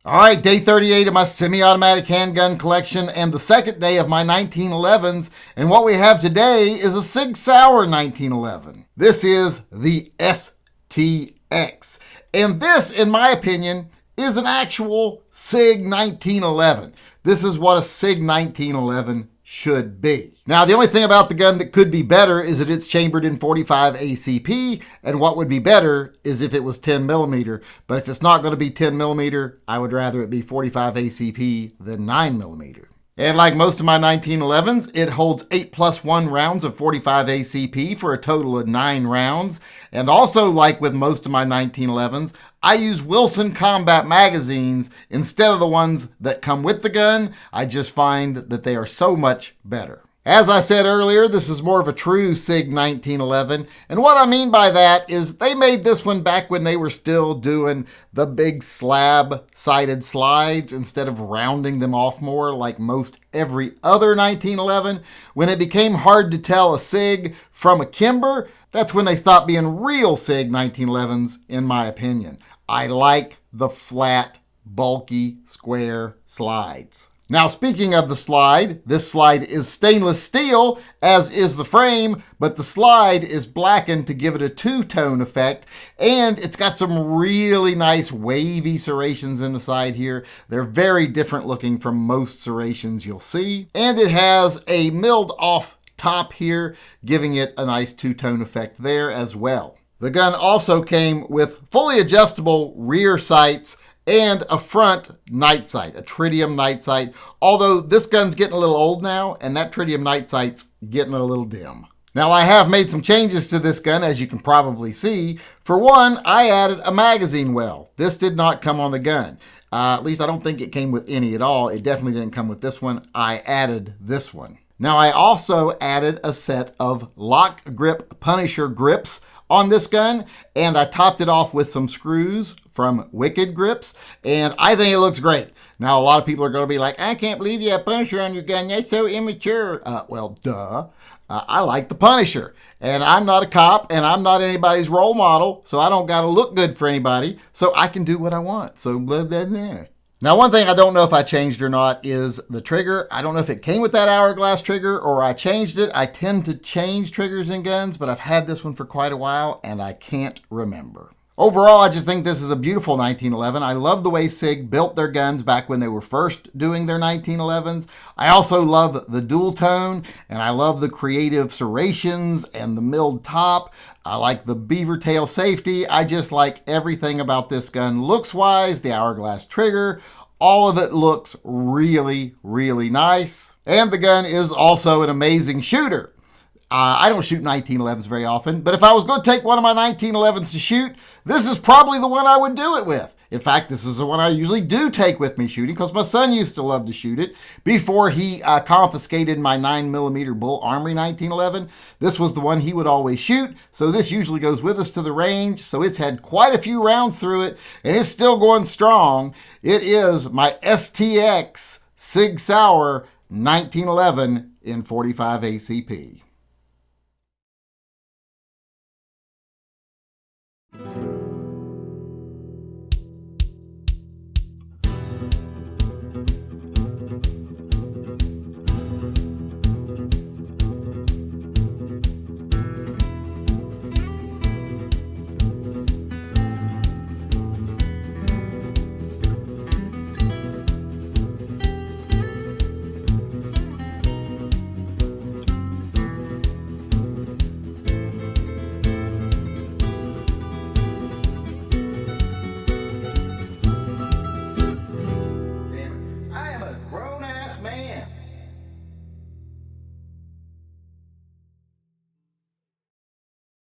All right, day 38 of my semi-automatic handgun collection and the second day of my 1911s. And what we have today is a SIG Sauer 1911. This is the STX. And this, in my opinion, is an actual SIG 1911. This is what a SIG 1911 should be. Now, the only thing about the gun that could be better is that it's chambered in 45 ACP, and what would be better is if it was 10 millimeter. But if it's not going to be 10 millimeter, I would rather it be 45 ACP than 9 millimeter. And like most of my 1911s, it holds 8+1 rounds of 45 ACP for a total of 9 rounds. And also, like with most of my 1911s, I use Wilson combat magazines instead of the ones that come with the gun. I just find that they are so much better. As I said earlier, this is more of a true SIG 1911, and what I mean by that is they made this one back when they were still doing the big slab-sided slides instead of rounding them off more like most every other 1911. When it became hard to tell a SIG from a Kimber, that's when they stopped being real SIG 1911s, in my opinion. I like the flat, bulky, square slides. Now, speaking of the slide, this slide is stainless steel, as is the frame, but the slide is blackened to give it a two-tone effect, and it's got some really nice wavy serrations in the side here. They're very different looking from most serrations you'll see, and it has a milled off top here, giving it a nice two-tone effect there as well. The gun also came with fully adjustable rear sights and a front night sight, a tritium night sight, although this gun's getting a little old now, and that tritium night sight's getting a little dim. Now, I have made some changes to this gun, as you can probably see. For one, I added a magazine well. This did not come on the gun. At least I don't think it came with any at all. It definitely didn't come with this one. I added this one. Now, I also added a set of lock grip Punisher grips on this gun, and I topped it off with some screws from Wicked Grips, and I think it looks great. Now, a lot of people are going to be like, I can't believe you have Punisher on your gun. That's so immature. Well, duh. I like the Punisher, and I'm not a cop, and I'm not anybody's role model, so I don't got to look good for anybody, so I can do what I want. So, blah, blah, blah. Now, one thing I don't know if I changed or not is the trigger. I don't know if it came with that hourglass trigger or I changed it. I tend to change triggers in guns, but I've had this one for quite a while and I can't remember. Overall, I just think this is a beautiful 1911. I love the way SIG built their guns back when they were first doing their 1911s. I also love the dual tone, and I love the creative serrations and the milled top. I like the beaver tail safety. I just like everything about this gun looks-wise, the hourglass trigger. All of it looks really, really nice. And the gun is also an amazing shooter. I don't shoot 1911s very often, but if I was going to take one of my 1911s to shoot, this is probably the one I would do it with. In fact, this is the one I usually do take with me shooting because my son used to love to shoot it before he confiscated my 9mm Bull Armory 1911. This was the one he would always shoot, so this usually goes with us to the range. So it's had quite a few rounds through it, and it's still going strong. It is my STX SIG Sauer 1911 in 45 ACP.